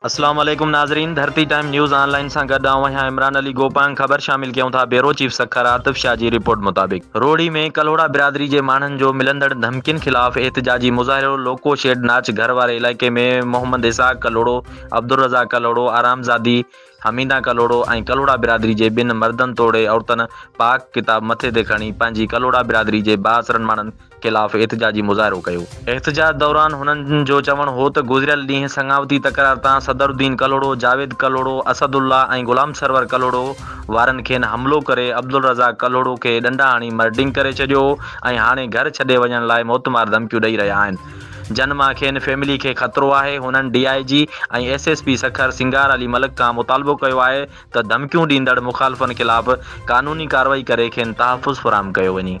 अस्सलाम वालेकुम नाज़रीन, धरती टाइम न्यूज़ ऑनलाइन सां गॾु आऊं आहियां इमरान अली गोपांग। ख़बर शामिल कयूं था bureau chief Sukkur Atif Shah ji report मुताबिक़ रोड़ी में कलोड़ा बिरादरी जे माण्हुनि जो मिलंदड़ धमकियुनि ख़िलाफ़ एहतिजाजी मुज़ाहिरो लोको शेड नाच घर वारे इलाइक़े में मोहम्मद इसाक कलोड़ो, अब्दुल रज़ाक कलोड़ो, आरामज़ादी हमीदा कलोड़ो ऐं कलोड़ा बिरादरी जे ॿिनि मर्दनि तोड़े औरतुनि पाक किताब मथे ते खणी पंहिंजी कलोड़ा बिरादरी जे बासरनि माण्हुनि ख़िलाफ़ एहतिजाजी मुज़ाहिरो कयो। एहतिजाज दौरान हुननि जो चवणु हो त गुज़िरियल ॾींहुं संगावती तकरार तां सदरुद्दीन कलोड़ो, जावेद कलोड़ो, असदुल्ला ऐं गुलाम सरवर कलोड़ो वारनि खेनि हमिलो करे अब्दुल रज़ाक कलोड़ो खे ॾंडा हणी मर्डिंग करे छॾियो ऐं हाणे घर छॾे वञण लाइ मौतमार धमकियूं ॾेई रहिया आहिनि। जनमा खेनि फैमिली खे ख़तरो आहे। हुननि DIG ऐं SSP सखर सिंगार अली मलिक खां मुतालबो कयो आहे त धमकियूं ॾींदड़ मुखालफ़नि ख़िलाफ़ क़ानूनी कार्रवाई करे खेनि तहफ़ुज़ फ़राहम कयो वञे।